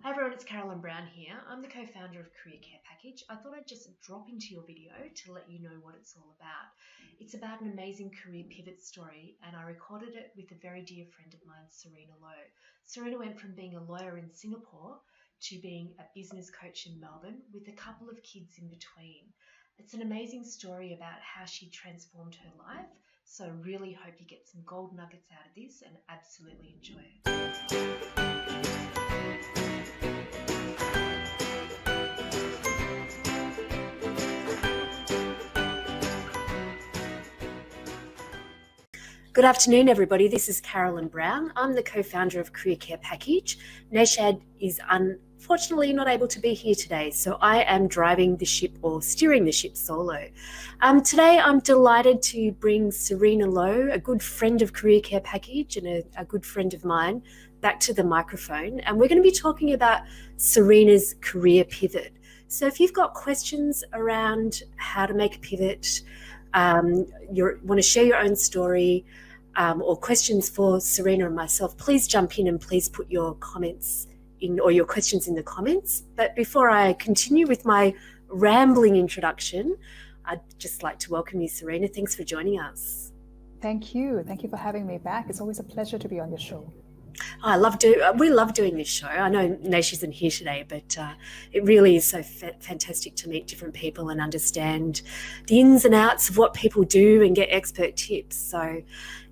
Hi everyone, it's Carolyn Brown here. I'm the co-founder of Career Care Package. I thought I'd just drop into your video to let you know what it's all about. It's about an amazing career pivot story, and I recorded it with a very dear friend of mine, Serena Low. Serena went from being a lawyer in Singapore to being a business coach in Melbourne with a couple of kids in between. It's an amazing story about how she transformed her life, so really hope you get some gold nuggets out of this and absolutely enjoy it. Good afternoon, everybody. This is Carolyn Brown. I'm the co-founder of Career Care Package. Nashad is unfortunately not able to be here today, so I am driving the ship or steering the ship solo. Today, I'm delighted to bring Serena Low, a good friend of Career Care Package and a good friend of mine, back to the microphone. And we're going to be talking about Serena's career pivot. So if you've got questions around how to make a pivot, you want to share your own story, or questions for Serena and myself, please jump in and please put your comments in or your questions in the comments. But before I continue with my rambling introduction, I'd just like to welcome you, Serena. Thanks for joining us. Thank you. Thank you for having me back. It's always a pleasure to be on your show. We love doing this show. I know Nash isn't here today, but it really is so fantastic to meet different people and understand the ins and outs of what people do and get expert tips. So,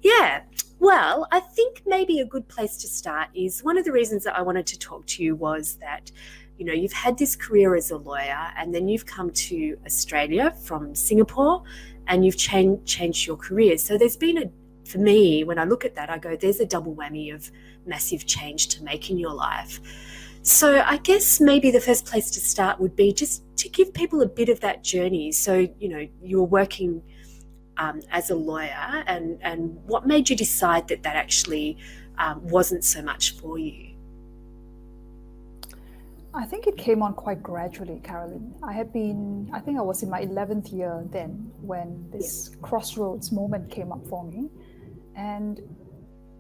yeah. Well, I think maybe a good place to start is one of the reasons that I wanted to talk to you was that, you know, you've had this career as a lawyer and then you've come to Australia from Singapore and you've changed your career. So there's been for me, when I look at that, I go, there's a double whammy of massive change to make in your life. So I guess maybe the first place to start would be just to give people a bit of that journey. So, you know, you were working as a lawyer and what made you decide that actually wasn't so much for you? I think it came on quite gradually, Carolyn. I think I was in my 11th year then when this crossroads moment came up for me. And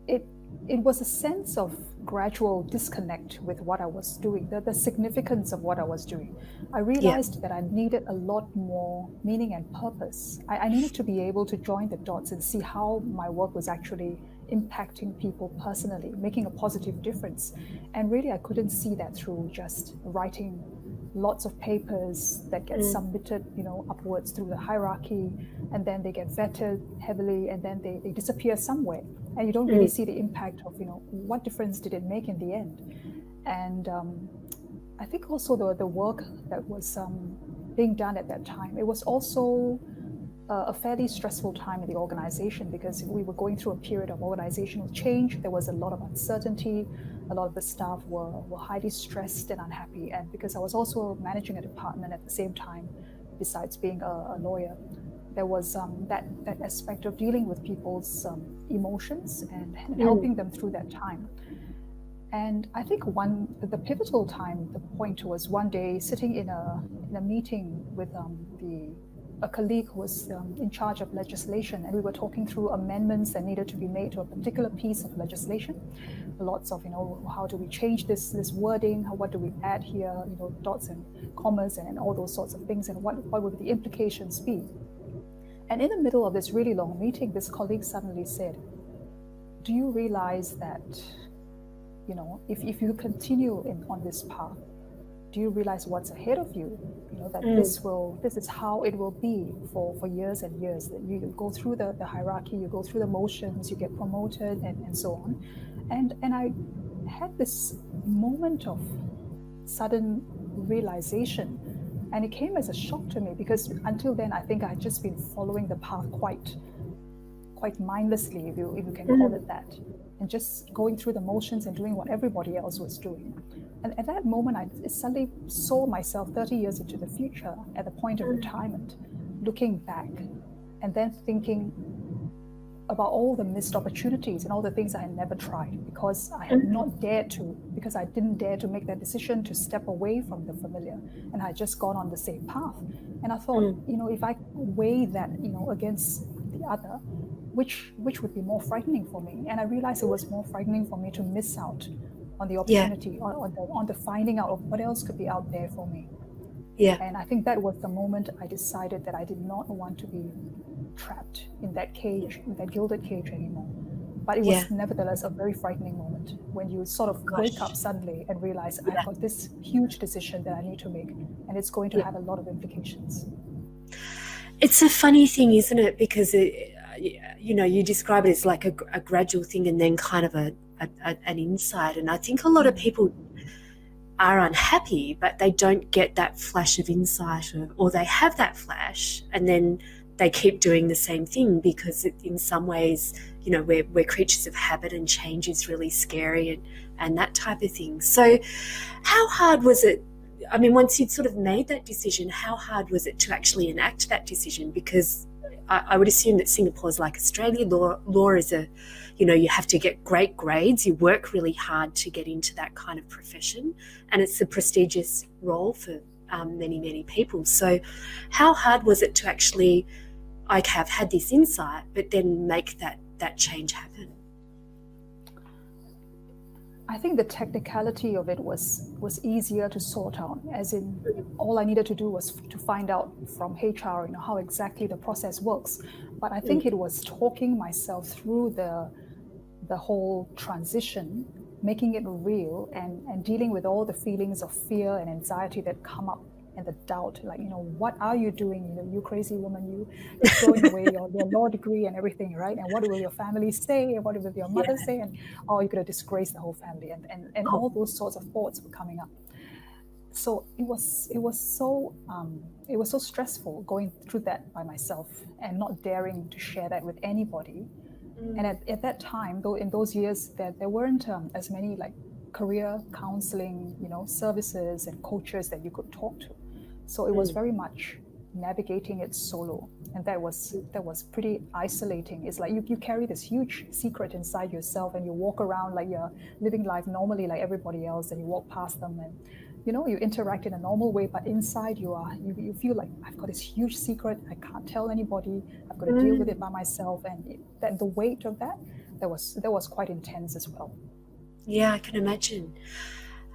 it was a sense of gradual disconnect with what I was doing, the significance of what I was doing. I realized that I needed a lot more meaning and purpose. I needed to be able to join the dots and see how my work was actually impacting people personally, making a positive difference. And really, I couldn't see that through just writing lots of papers that get submitted, you know, upwards through the hierarchy, and then they get vetted heavily, and then they disappear somewhere, and you don't really see the impact of, you know, what difference did it make in the end. And I think also the work that was being done at that time, it was also a fairly stressful time in the organization because we were going through a period of organizational change. There was a lot of uncertainty. A lot of the staff were highly stressed and unhappy. And because I was also managing a department at the same time, besides being a lawyer, there was that aspect of dealing with people's emotions and helping them through that time. And I think the pivotal time, the point was one day sitting in a meeting with a colleague who was in charge of legislation, and we were talking through amendments that needed to be made to a particular piece of legislation. Lots of, you know, how do we change this wording? What do we add here? You know, dots and commas and all those sorts of things, and what would the implications be? And in the middle of this really long meeting, this colleague suddenly said, "Do you realize that, you know, if you continue on this path, do you realize what's ahead of you? You know, that this is how it will be for years and years, that you go through the hierarchy, you go through the motions, you get promoted and so on." And I had this moment of sudden realization, and it came as a shock to me because until then, I think I had just been following the path quite mindlessly, if you can call it that, and just going through the motions and doing what everybody else was doing. And at that moment, I suddenly saw myself 30 years into the future at the point of retirement, looking back and then thinking about all the missed opportunities and all the things I had never tried because I had not dared to, because I didn't dare to make that decision to step away from the familiar, and I had just gone on the same path. And I thought, you know, if I weigh that, you know, against the other, which would be more frightening for me? And I realized it was more frightening for me to miss out on the Yeah. opportunity, on the finding out of what else could be out there for me. Yeah. And I think that was the moment I decided that I did not want to be trapped in that cage, in that gilded cage anymore. But it Yeah. was nevertheless a very frightening moment when you sort of wake up Gosh. suddenly and realize I've Yeah. got this huge decision that I need to make, and it's going to Yeah. have a lot of implications. It's a funny thing, isn't it? Because you describe it as like a gradual thing and then kind of an insight. And I think a lot of people are unhappy, but they don't get that flash of insight, or they have that flash and then they keep doing the same thing because in some ways, we're creatures of habit and change is really scary and that type of thing. So how hard was it? I mean, once you'd sort of made that decision, how hard was it to actually enact that decision? Because I would assume that Singapore is like Australia. Law is you have to get great grades. You work really hard to get into that kind of profession, and it's a prestigious role for many, many people. So how hard was it to actually, have had this insight, but then make that change happen? I think the technicality of it was easier to sort out, as in all I needed to do was to find out from HR, how exactly the process works. But I think it was talking myself through the whole transition, making it real, and dealing with all the feelings of fear and anxiety that come up, and the doubt, like, what are you doing? You crazy woman, you're throwing away your law degree and everything, right? And what will your family say? And what will your mother say? And you're going to disgrace the whole family. And all those sorts of thoughts were coming up. So it was so stressful going through that by myself and not daring to share that with anybody. And at that time, though, in those years, there weren't as many like career counseling, services and coaches that you could talk to. So it was very much navigating it solo, and that was pretty isolating. It's like you carry this huge secret inside yourself, and you walk around like you're living life normally like everybody else, and you walk past them, and you interact in a normal way, but inside you feel like I've got this huge secret. I can't tell anybody. I've got to deal with it by myself, and the weight of that was quite intense as well. Yeah, I can imagine.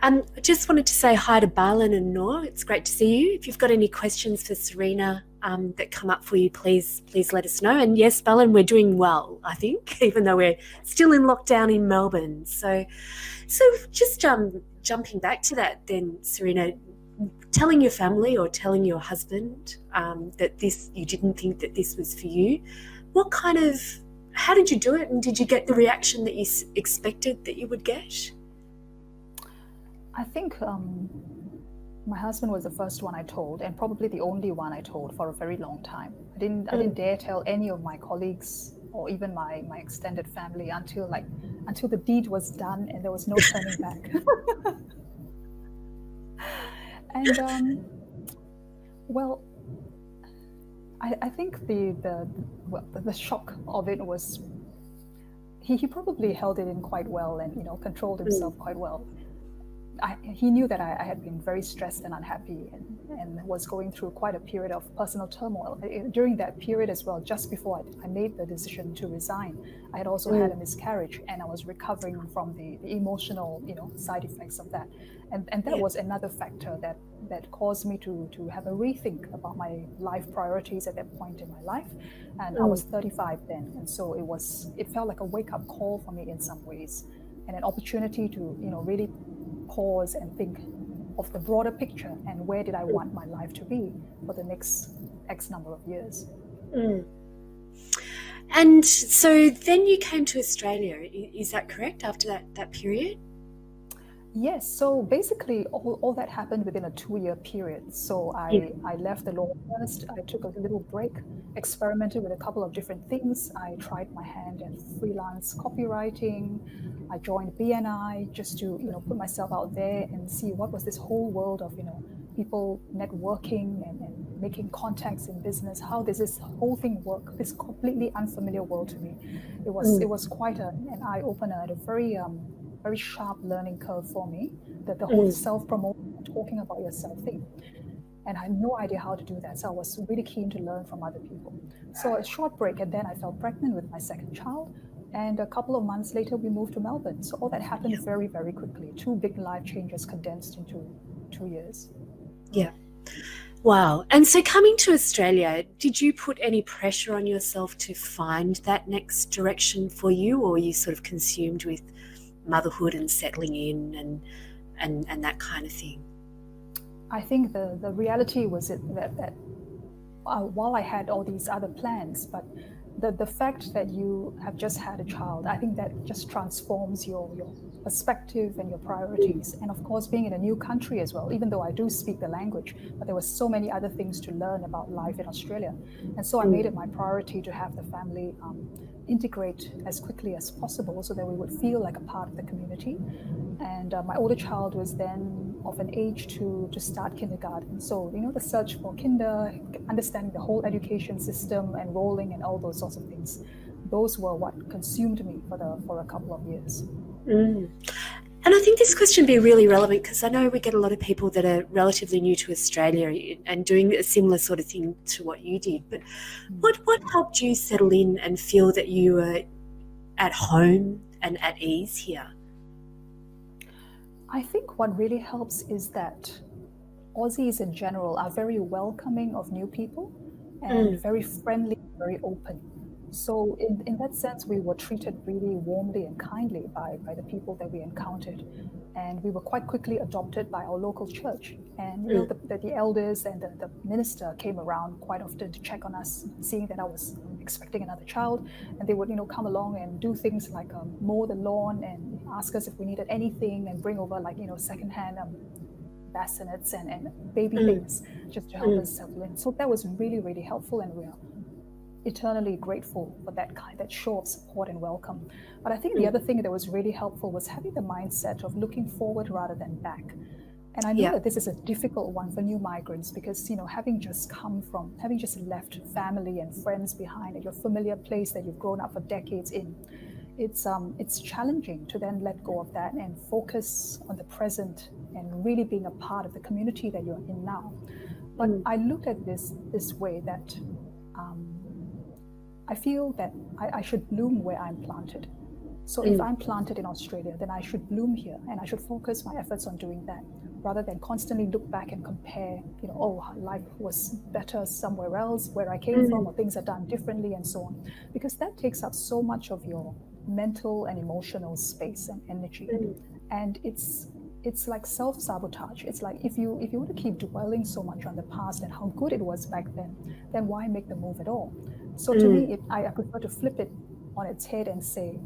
I just wanted to say hi to Balin and Noor. It's great to see you. If you've got any questions for Serena that come up for you, please let us know. And yes, Balin, we're doing well, I think, even though we're still in lockdown in Melbourne. So just jumping back to that then, Serena, telling your family or telling your husband that you didn't think that this was for you, how did you do it? And did you get the reaction that you expected that you would get? I think my husband was the first one I told, and probably the only one I told for a very long time. I didn't dare tell any of my colleagues or even my extended family until the deed was done and there was no turning back. And well, I think the shock of it was he probably held it in quite well and controlled himself quite well. He knew that I had been very stressed and unhappy and was going through quite a period of personal turmoil. During that period as well, just before I made the decision to resign, I had also had a miscarriage, and I was recovering from the emotional side effects of that. And that was another factor that caused me to have a rethink about my life priorities at that point in my life. And I was 35 then, and so it felt like a wake-up call for me in some ways, and an opportunity to really pause and think of the broader picture and where did I want my life to be for the next X number of years. And so then you came to Australia, is that correct, after that period? Yes, so basically all that happened within a 2-year period. So I left the law first, I took a little break, experimented with a couple of different things. I tried my hand at freelance copywriting. I joined BNI just to put myself out there and see what was this whole world of people networking and making contacts in business. How does this whole thing work? This completely unfamiliar world to me. It was quite an eye opener and a very sharp learning curve for me, that the whole self-promotion, talking about yourself thing. And I had no idea how to do that. So I was really keen to learn from other people. So a short break, and then I fell pregnant with my second child. And a couple of months later, we moved to Melbourne. So all that happened Yeah. very, very quickly. Two big life changes condensed into 2 years. Yeah. Wow. And so coming to Australia, did you put any pressure on yourself to find that next direction for you, or were you sort of consumed with motherhood and settling in and that kind of thing? I think the reality was that while I had all these other plans, but the fact that you have just had a child, I think that just transforms your perspective and your priorities. And of course, being in a new country as well, even though I do speak the language, but there were so many other things to learn about life in Australia. And so I made it my priority to have the family integrate as quickly as possible so that we would feel like a part of the community. And my older child was then of an age to start kindergarten. So, the search for kinder, understanding the whole education system, enrolling and all those sorts of things, those were what consumed me for a couple of years. And I think this question would be really relevant because I know we get a lot of people that are relatively new to Australia and doing a similar sort of thing to what you did. But what helped you settle in and feel that you were at home and at ease here? I think what really helps is that Aussies in general are very welcoming of new people and very friendly, very open. So in that sense, we were treated really warmly and kindly by the people that we encountered. And we were quite quickly adopted by our local church. And the elders and the minister came around quite often to check on us, seeing that I was expecting another child. And they would come along and do things like mow the lawn and ask us if we needed anything and bring over secondhand bassinets and baby things just to help us settle in. So that was really, really helpful, and we are eternally grateful for that show of support and welcome. But I think the other thing that was really helpful was having the mindset of looking forward rather than back. And I know that this is a difficult one for new migrants because, having just left family and friends behind at your familiar place that you've grown up for decades in, it's challenging to then let go of that and focus on the present and really being a part of the community that you're in now. But I looked at this way that I feel that I should bloom where I'm planted. So if I'm planted in Australia, then I should bloom here, and I should focus my efforts on doing that rather than constantly look back and compare, life was better somewhere else where I came from, or things are done differently and so on, because that takes up so much of your mental and emotional space and energy. And it's like self-sabotage. It's like if you were to keep dwelling so much on the past and how good it was back then why make the move at all? So to me, I prefer to flip it on its head and say,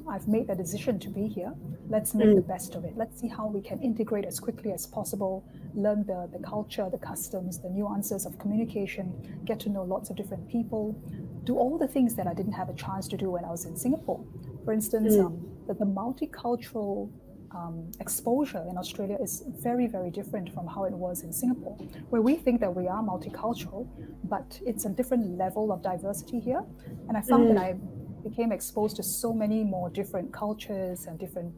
I've made the decision to be here. Let's make the best of it. Let's see how we can integrate as quickly as possible, learn the culture, the customs, the nuances of communication, get to know lots of different people, do all the things that I didn't have a chance to do when I was in Singapore. For instance, the multicultural exposure in Australia is very, very different from how it was in Singapore, where we think that we are multicultural, but it's a different level of diversity here. And I found that I became exposed to so many more different cultures and different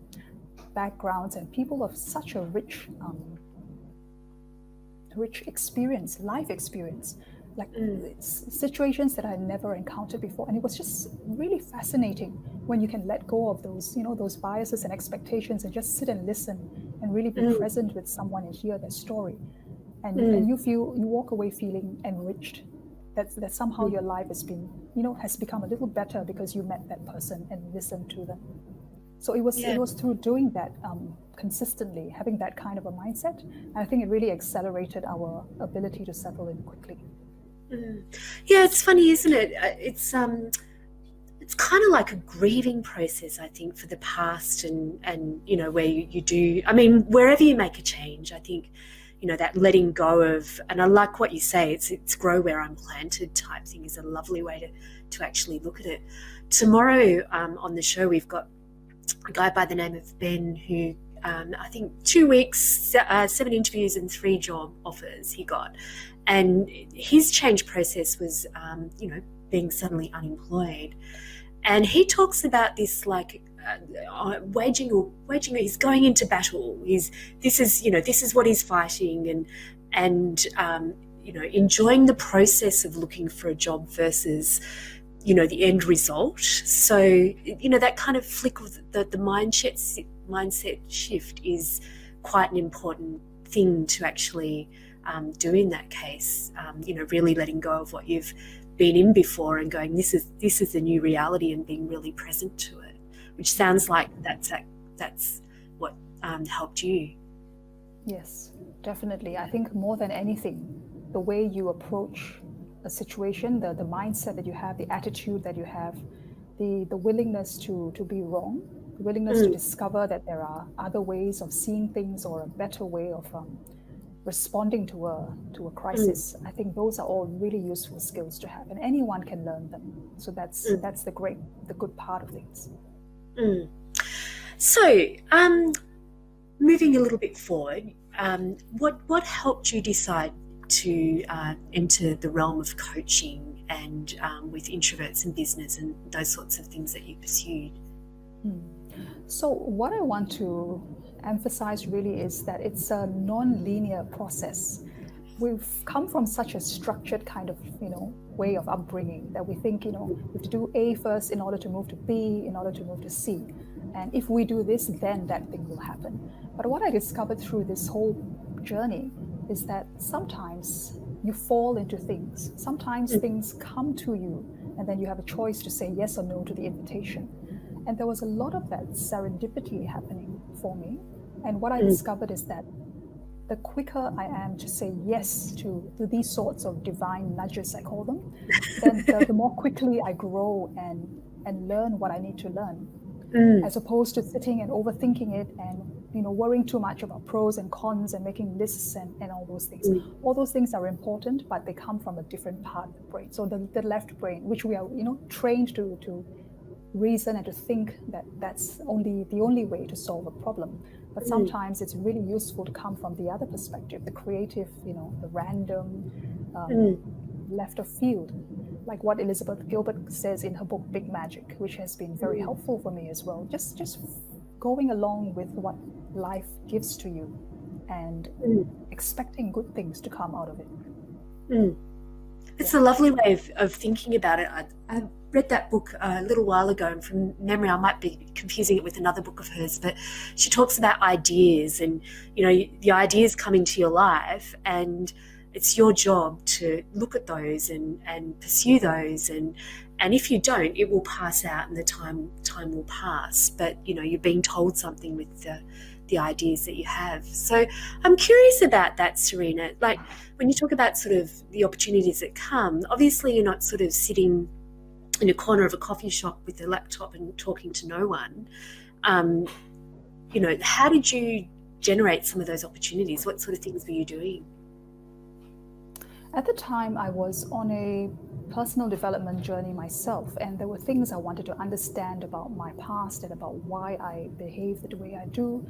backgrounds and people of such a rich experience, life experience, like situations that I had never encountered before. And it was just really fascinating when you can let go of those, those biases and expectations and just sit and listen and really be present with someone and hear their story. And you walk away feeling enriched. That somehow your life has been, has become a little better because you met that person and listened to them. So it was through doing that consistently, having that kind of a mindset. And I think it really accelerated our ability to settle in quickly. Yeah, it's funny, isn't it? It's kind of like a grieving process, I think, for the past and where you do, I mean, wherever you make a change, I think, that letting go of, and I like what you say, it's grow where I'm planted type thing is a lovely way to actually look at it. Tomorrow on the show, we've got a guy by the name of Ben who I think 2 weeks, 7 interviews and 3 job offers he got. And his change process was, being suddenly unemployed. And he talks about this like waging. He's going into battle. This is what he's fighting, and enjoying the process of looking for a job versus the end result. So, that kind of flick of the mindset shift is quite an important thing to actually do in that case. Really letting go of what you've been in before and going, this is the new reality, and being really present to it, which sounds like that's what helped you. Yes, definitely. I think more than anything, the way you approach a situation, the mindset that you have, the attitude that you have, the willingness to be wrong, the willingness to discover that there are other ways of seeing things or a better way of responding to a crisis. I think those are all really useful skills to have, and anyone can learn them. So that's the good part of things. So, moving a little bit forward, what helped you decide to enter the realm of coaching and with introverts in business and those sorts of things that you pursued? So what I want to emphasize really is that it's a non-linear process. We've come from such a structured kind of way of upbringing that we think we have to do A first in order to move to B, in order to move to C, and if we do this, then that thing will happen. But what I discovered through this whole journey is that sometimes you fall into things. Sometimes things come to you, and then you have a choice to say yes or no to the invitation. And there was a lot of that serendipity happening for me. And what I discovered is that the quicker I am to say yes to these sorts of divine nudges, I call them, then the more quickly I grow and learn what I need to learn, as opposed to sitting and overthinking it and worrying too much about pros and cons and making lists and all those things. All those things are important, but they come from a different part of the brain. So the left brain, which we are trained to reason and to think that that's the only way to solve a problem. But sometimes it's really useful to come from the other perspective, the creative, the random, left of field, like what Elizabeth Gilbert says in her book Big Magic, which has been very helpful for me as well. Just going along with what life gives to you and expecting good things to come out of it. It's a lovely way of thinking about it. I read that book a little while ago, and from memory I might be confusing it with another book of hers, but she talks about ideas, and the ideas come into your life, and it's your job to look at those and pursue those, and if you don't, it will pass out and the time will pass, but you're being told something with the ideas that you have. So I'm curious about that, Serena. Like, when you talk about sort of the opportunities that come, obviously you're not sort of sitting in a corner of a coffee shop with a laptop and talking to no one. How did you generate some of those opportunities? What sort of things were you doing? At the time, I was on a personal development journey myself, and there were things I wanted to understand about my past and about why I behave the way I do,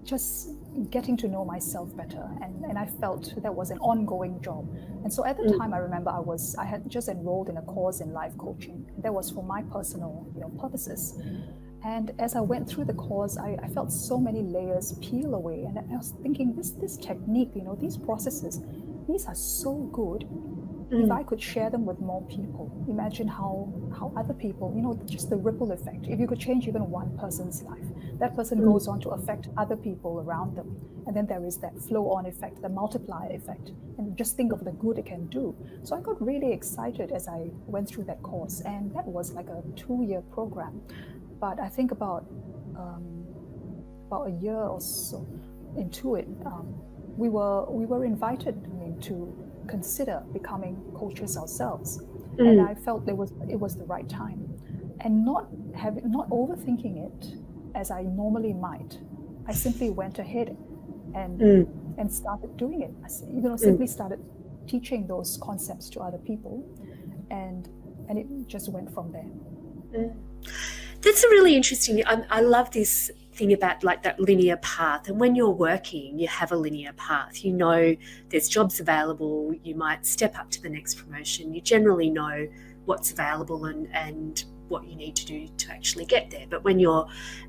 just getting to know myself better. And I felt that was an ongoing job. And so at the time, I remember I had just enrolled in a course in life coaching. That was for my personal purposes. And as I went through the course, I felt so many layers peel away. And I was thinking, this technique, these processes, these are so good. If I could share them with more people, imagine how other people, just the ripple effect. If you could change even one person's life, that person goes on to affect other people around them. And then there is that flow-on effect, the multiplier effect. And just think of the good it can do. So I got really excited as I went through that course. And that was like a 2-year program. But I think about a year or so into it, we were invited to consider becoming coaches ourselves, and I felt it was the right time, and not overthinking it as I normally might. I simply went ahead and started doing it. I simply started teaching those concepts to other people, and it just went from there. That's a really interesting. I love this thing about like that linear path. And when you're working, you have a linear path. There's jobs available. You might step up to the next promotion. You generally know what's available and what you need to do to actually get there. But when you're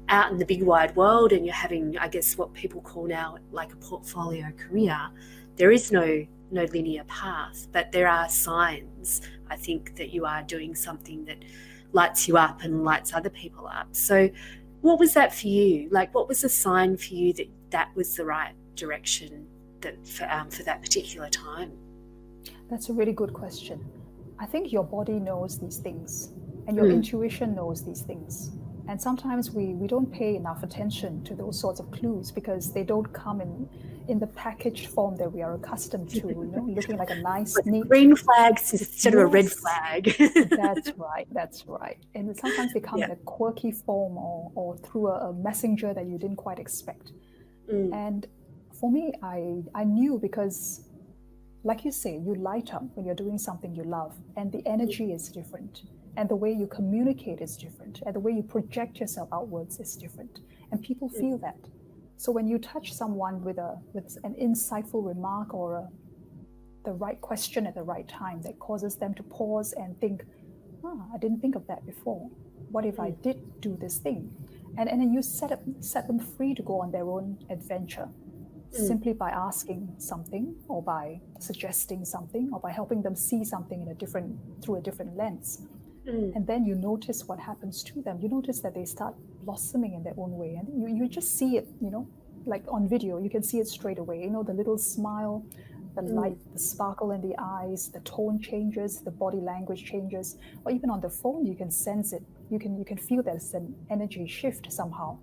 out in the big wide world and you're having, I guess, what people call now like a portfolio career, there is no linear path, but there are signs, I think, that you are doing something that lights you up and lights other people up. So what was that for you? Like, what was the sign for you that that was the right direction that for that particular time? That's a really good question. I think your body knows these things and your intuition knows these things. And sometimes we don't pay enough attention to those sorts of clues because they don't come in the packaged form that we are accustomed to, looking like a nice, neat green flags instead of a red Yes. flag. That's right. And sometimes they come in a quirky form or through a messenger that you didn't quite expect. And for me, I knew because, like you say, you light up when you're doing something you love, and the energy is different, and the way you communicate is different, and the way you project yourself outwards is different, and people feel that. So when you touch someone with an insightful remark or the right question at the right time that causes them to pause and think, I didn't think of that before. What if I did do this thing? And then you set them free to go on their own adventure, simply by asking something or by suggesting something or by helping them see something through a different lens. And then you notice what happens to them. You notice that they start blossoming in their own way, and you just see it, like on video, you can see it straight away. The little smile, the light, the sparkle in the eyes, the tone changes, the body language changes, or even on the phone, you can sense it. You can feel there's an energy shift somehow.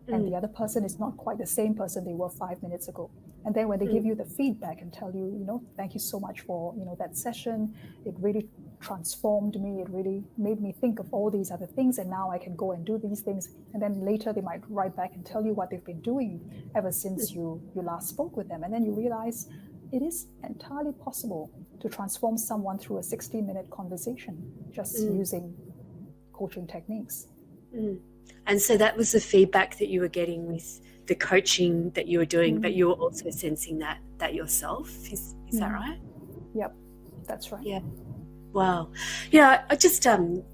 And the other person is not quite the same person they were 5 minutes ago. And then when they give you the feedback and tell you, thank you so much for, that session, it really transformed me, it really made me think of all these other things, and now I can go and do these things. And then later they might write back and tell you what they've been doing ever since you last spoke with them. And then you realize it is entirely possible to transform someone through a 60-minute conversation just using coaching techniques. And so that was the feedback that you were getting with the coaching that you were doing, but you were also sensing that yourself. Is that right? Yep, that's right. Yeah. Wow. Yeah, I just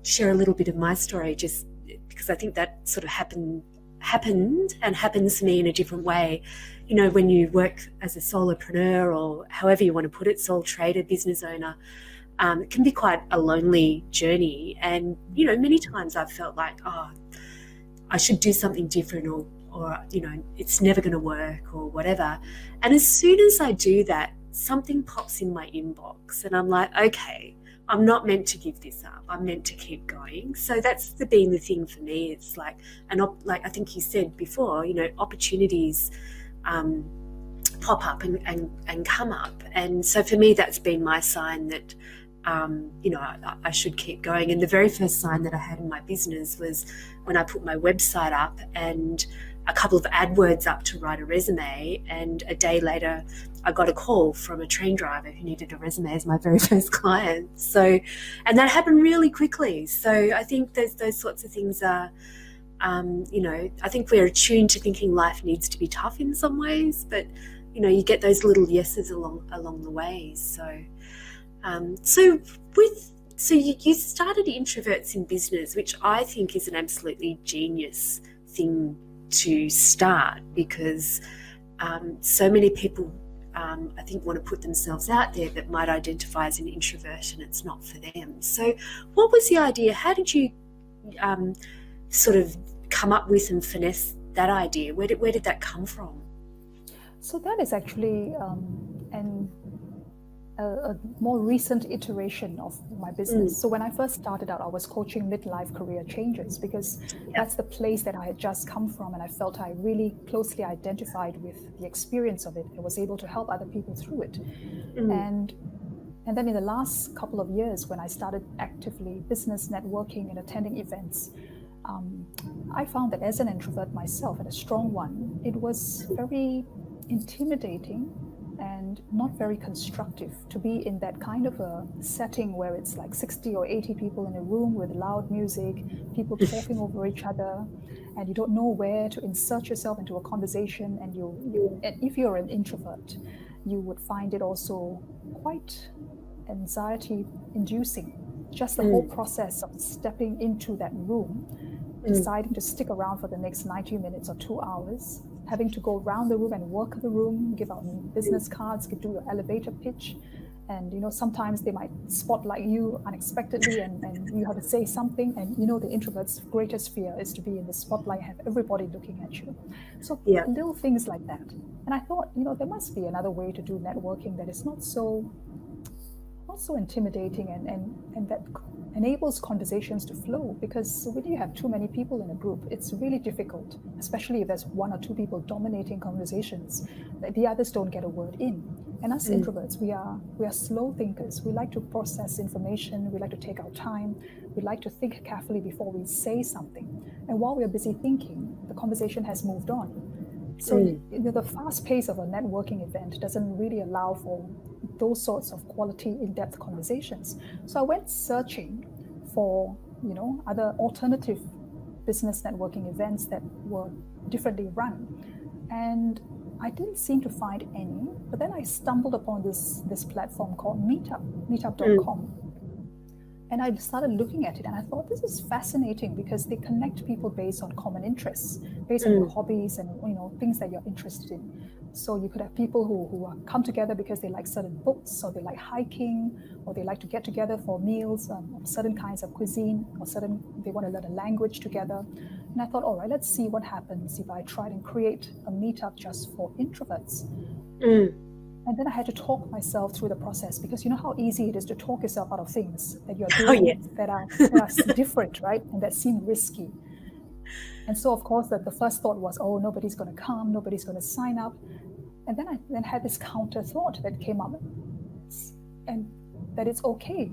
share a little bit of my story, just because I think that sort of happened and happens to me in a different way. When you work as a solopreneur, or however you want to put it, sole trader, business owner, it can be quite a lonely journey. And, many times I've felt like, I should do something different, or it's never going to work or whatever. And as soon as I do that, something pops in my inbox and I'm like, okay, I'm not meant to give this up. I'm meant to keep going. So that's been the thing for me. It's like, like I think you said before, opportunities pop up and come up. And so for me, that's been my sign that, I should keep going. And the very first sign that I had in my business was when I put my website up and a couple of AdWords up to write a resume. And a day later, I got a call from a train driver who needed a resume as my very first client. So, and that happened really quickly. So I think those sorts of things are, I think we're attuned to thinking life needs to be tough in some ways, but, you get those little yeses along the way. So, so you started Introverts in business, which I think is an absolutely genius thing to start, because so many people, I think, want to put themselves out there that might identify as an introvert, and it's not for them. So what was the idea? How did you sort of come up with and finesse that idea? Where did that come from? So that is actually a more recent iteration of my business. So when I first started out, I was coaching midlife career changes, because that's the place that I had just come from, and I felt I really closely identified with the experience of it and was able to help other people through it. And then in the last couple of years, when I started actively business networking and attending events, I found that as an introvert myself, and a strong one, it was very intimidating and not very constructive to be in that kind of a setting where it's like 60 or 80 people in a room with loud music, people talking over each other, and you don't know where to insert yourself into a conversation. And and if you're an introvert, you would find it also quite anxiety-inducing. Just the whole process of stepping into that room, deciding to stick around for the next 90 minutes or 2 hours, having to go around the room and work the room, give out business cards, do your elevator pitch. And sometimes they might spotlight you unexpectedly, and you have to say something. And the introvert's greatest fear is to be in the spotlight, have everybody looking at you. So little things like that. And I thought, there must be another way to do networking that is not so intimidating, and that enables conversations to flow. Because when you have too many people in a group, it's really difficult, especially if there's one or two people dominating conversations, that the others don't get a word in. And us introverts, we are slow thinkers. We like to process information. We like to take our time. We like to think carefully before we say something. And while we're busy thinking, the conversation has moved on. So the fast pace of a networking event doesn't really allow for those sorts of quality, in-depth conversations. So I went searching for other alternative business networking events that were differently run, and I didn't seem to find any. But then I stumbled upon this platform called meetup.com. And I started looking at it, and I thought, this is fascinating, because they connect people based on common interests, based on your hobbies and things that you're interested in. So you could have people who come together because they like certain books, or they like hiking, or they like to get together for meals of certain kinds of cuisine, or they want to learn a language together. And I thought, all right, let's see what happens if I tried and create a meetup just for introverts. And then I had to talk myself through the process, because you know how easy it is to talk yourself out of things that you're doing that are different, right? And that seem risky. And so, of course, the first thought was, oh, nobody's going to come, nobody's going to sign up. And then I had this counter thought that came up, and that it's okay.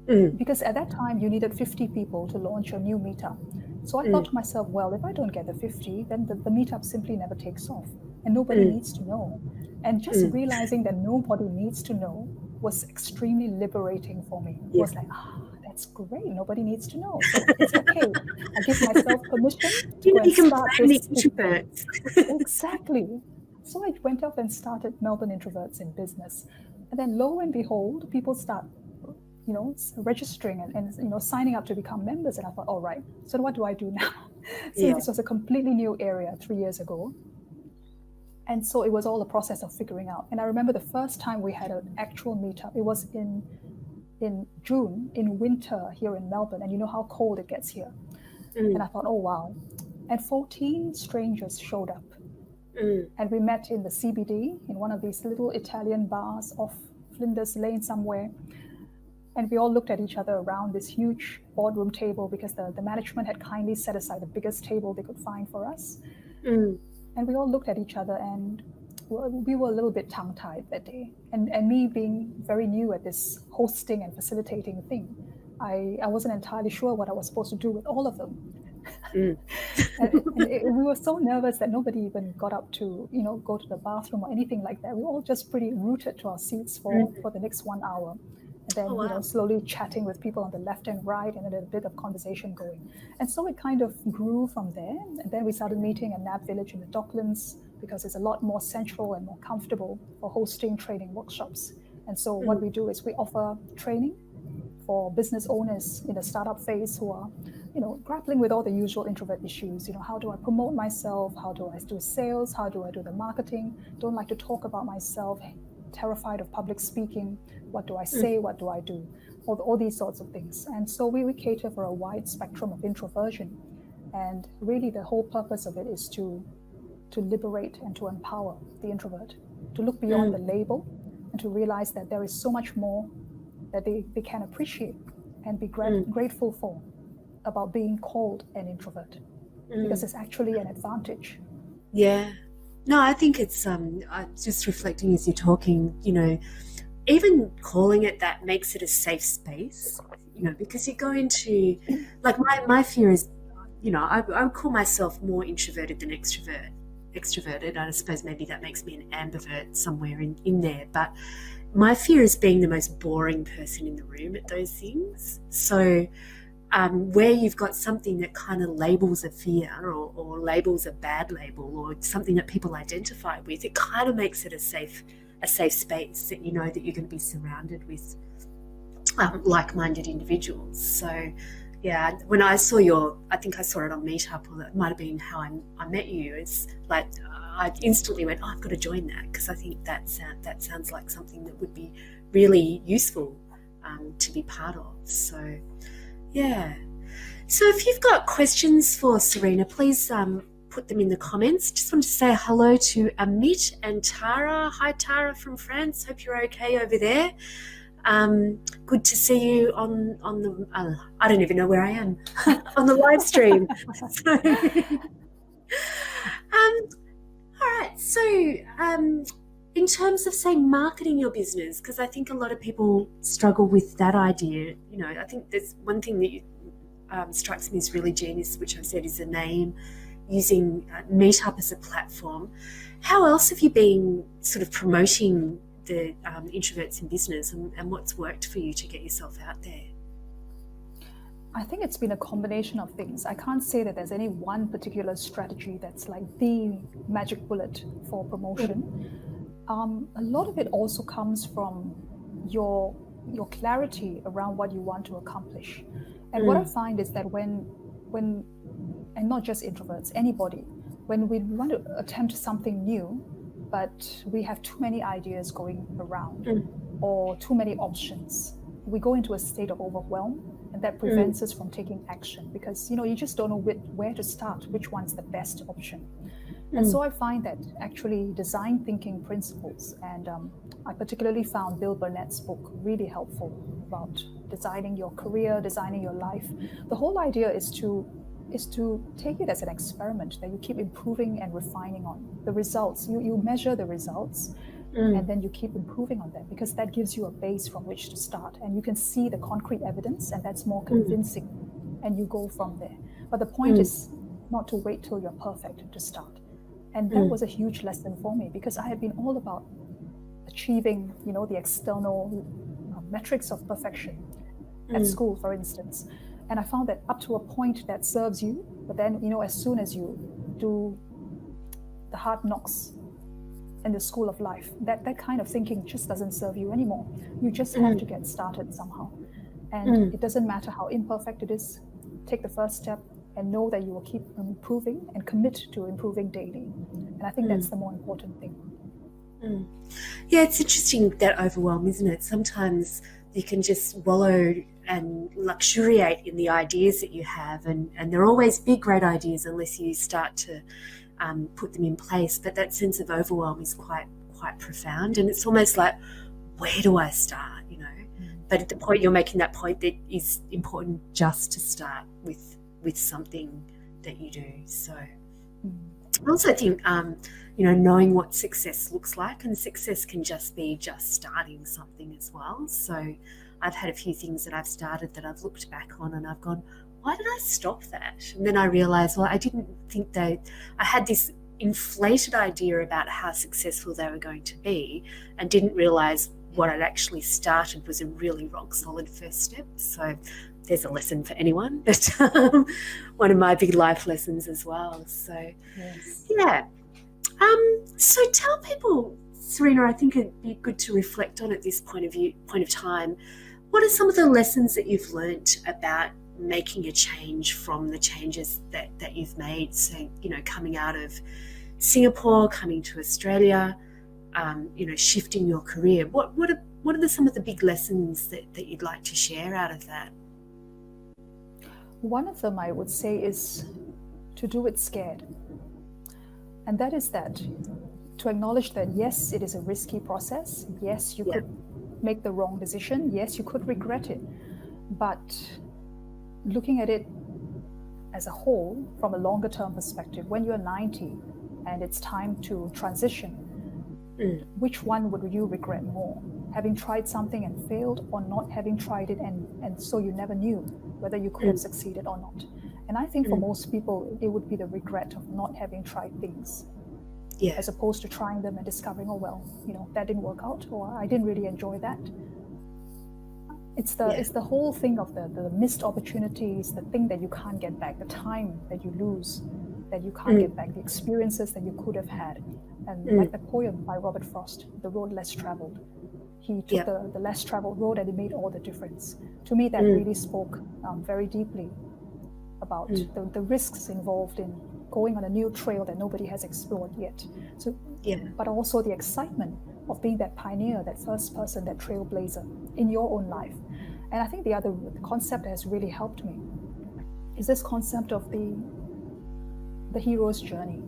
Because at that time, you needed 50 people to launch your new meetup. So I thought to myself, well, if I don't get the 50, then the meetup simply never takes off, and nobody needs to know. And just realizing that nobody needs to know was extremely liberating for me. It was like, that's great. Nobody needs to know. So it's okay. I give myself permission to go and start this. Introverts. Exactly. So I went up and started Melbourne Introverts in Business. And then lo and behold, people start registering and signing up to become members. And I thought, all right, so what do I do now? So this was a completely new area 3 years ago. And so it was all a process of figuring out. And I remember the first time we had an actual meetup, it was in June, in winter here in Melbourne. And you know how cold it gets here. And I thought, oh, wow. And 14 strangers showed up. And we met in the CBD, in one of these little Italian bars off Flinders Lane somewhere. And we all looked at each other around this huge boardroom table, because the management had kindly set aside the biggest table they could find for us. And we all looked at each other, and we were a little bit tongue-tied that day. And me being very new at this hosting and facilitating thing, I wasn't entirely sure what I was supposed to do with all of them. And we were so nervous that nobody even got up to go to the bathroom or anything like that. We were all just pretty rooted to our seats for the next 1 hour. And then slowly chatting with people on the left and right, and then a bit of conversation going. And so it kind of grew from there. And then we started meeting at Nab Village in the Docklands, because it's a lot more central and more comfortable for hosting training workshops. And so what we do is we offer training for business owners in the startup phase who are grappling with all the usual introvert issues. How do I promote myself? How do I do sales? How do I do the marketing? Don't like to talk about myself. Terrified of public speaking. What do I say? What do I do? All these sorts of things. And so we cater for a wide spectrum of introversion. And really the whole purpose of it is to liberate and to empower the introvert, to look beyond the label, and to realize that there is so much more that they can appreciate and be grateful for about being called an introvert, because it's actually an advantage. Yeah. No, I think it's just reflecting as you're talking, even calling it that makes it a safe space, because you go into, like, my fear is, I would call myself more introverted than extroverted. I suppose maybe that makes me an ambivert somewhere in there. But my fear is being the most boring person in the room at those things. So where you've got something that kind of labels a fear or labels a bad label or something that people identify with, it kind of makes it a safe space that that you're going to be surrounded with like-minded individuals. So yeah, when I saw I think I saw it on Meetup, or that might have been how I met you. It's like I instantly went, oh, I've got to join that, because I think that sounds like something that would be really useful to be part of. So, yeah. So if you've got questions for Serena, please put them in the comments. Just want to say hello to Amit and Tara. Hi, Tara from France. Hope you're okay over there. Good to see you on the, I don't even know where I am, on the live stream. So, all right. So in terms of, say, marketing your business, because I think a lot of people struggle with that idea. You know, I think there's one thing that strikes me as really genius, which I've said is the name, using Meetup as a platform. How else have you been sort of promoting the introverts in business, and what's worked for you to get yourself out there? I think it's been a combination of things. I can't say that there's any one particular strategy that's like the magic bullet for promotion. A lot of it also comes from your clarity around what you want to accomplish. And what I find is that when and not just introverts, anybody, when we want to attempt something new, but we have too many ideas going around or too many options, we go into a state of overwhelm, and that prevents us from taking action, because you just don't know where to start, which one's the best option. And so I find that actually design thinking principles, and I particularly found Bill Burnett's book really helpful about designing your career, designing your life. The whole idea is to take it as an experiment that you keep improving and refining on. The results, you measure the results, and then you keep improving on them, because that gives you a base from which to start, and you can see the concrete evidence, and that's more convincing, and you go from there. But the point is not to wait till you're perfect to start. And that was a huge lesson for me, because I had been all about achieving, the external metrics of perfection at school, for instance. And I found that up to a point that serves you, but then, as soon as you do the hard knocks in the school of life, that kind of thinking just doesn't serve you anymore. You just have to get started somehow. And it doesn't matter how imperfect it is. Take the first step and know that you will keep improving and commit to improving daily. And I think that's the more important thing. Yeah, it's interesting, that overwhelm, isn't it? Sometimes you can just wallow and luxuriate in the ideas that you have, and they're always big, great ideas unless you start to put them in place. But that sense of overwhelm is quite profound, and it's almost like, where do I start? But at the point you're making, that point that is important, just to start with something that you do. So I also think knowing what success looks like, and success can just be starting something as well. So I've had a few things that I've started that I've looked back on and I've gone, why did I stop that? And then I realized, well, I didn't think I had this inflated idea about how successful they were going to be, and didn't realize what I'd actually started was a really rock solid first step. So there's a lesson for anyone, but one of my big life lessons as well. So Yes. yeah. So tell people, Serena, I think it'd be good to reflect on at this point of time. What are some of the lessons that you've learnt about making a change from the changes that you've made? So, coming out of Singapore, coming to Australia, shifting your career. What are some of the big lessons that you'd like to share out of that? One of them, I would say, is to do it scared. And that is that, to acknowledge that, yes, it is a risky process. Yes, you could make the wrong decision. Yes, you could regret it. But looking at it as a whole, from a longer term perspective, when you're 90 and it's time to transition, which one would you regret more? Having tried something and failed, or not having tried it and so you never knew whether you could have succeeded or not? And I think for most people, it would be the regret of not having tried things, as opposed to trying them and discovering, oh, well, that didn't work out, or I didn't really enjoy that. It's the whole thing of the missed opportunities, the thing that you can't get back, the time that you lose, that you can't get back, the experiences that you could have had. And like the poem by Robert Frost, The Road Less Traveled, he took the less traveled road, and it made all the difference. To me, that really spoke very deeply about the risks involved in going on a new trail that nobody has explored yet. So, Yeah. but also the excitement of being that pioneer, that first person, that trailblazer in your own life. And I think the other concept that has really helped me is this concept of the hero's journey,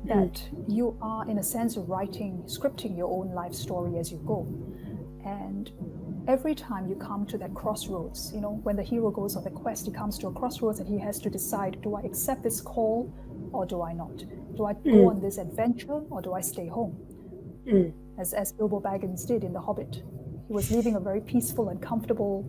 that you are, in a sense, scripting your own life story as you go. And every time you come to that crossroads, when the hero goes on the quest, he comes to a crossroads and he has to decide, do I accept this call or do I not? Do I go on this adventure or do I stay home? As Bilbo Baggins did in The Hobbit. He was living a very peaceful and comfortable,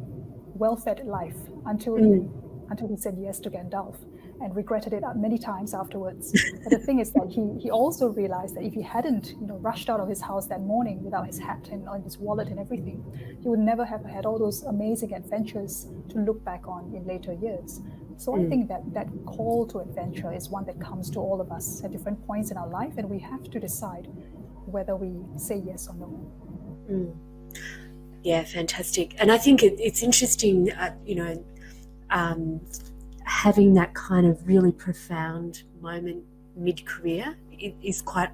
well-fed life until he said yes to Gandalf, and regretted it many times afterwards. But the thing is that he also realized that if he hadn't rushed out of his house that morning without his hat and his wallet and everything, he would never have had all those amazing adventures to look back on in later years. So I think that call to adventure is one that comes to all of us at different points in our life, and we have to decide whether we say yes or no. Yeah, fantastic. And I think it's interesting, having that kind of really profound moment mid-career. It is quite,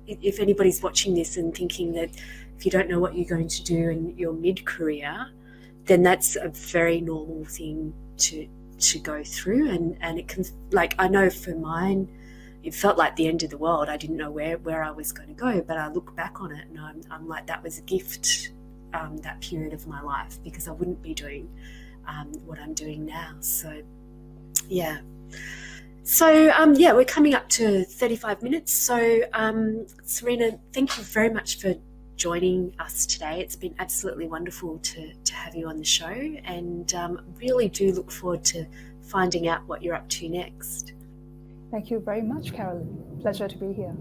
if anybody's watching this and thinking that if you don't know what you're going to do in your mid-career, then that's a very normal thing to go through. And it can, like, I know for mine, it felt like the end of the world. I didn't know where I was going to go, but I look back on it and I'm like, that was a gift, that period of my life, because I wouldn't be doing what I'm doing now. So yeah. So we're coming up to 35 minutes. So Serena, thank you very much for joining us today. It's been absolutely wonderful to have you on the show, and really do look forward to finding out what you're up to next. Thank you very much, Carolyn. Pleasure to be here.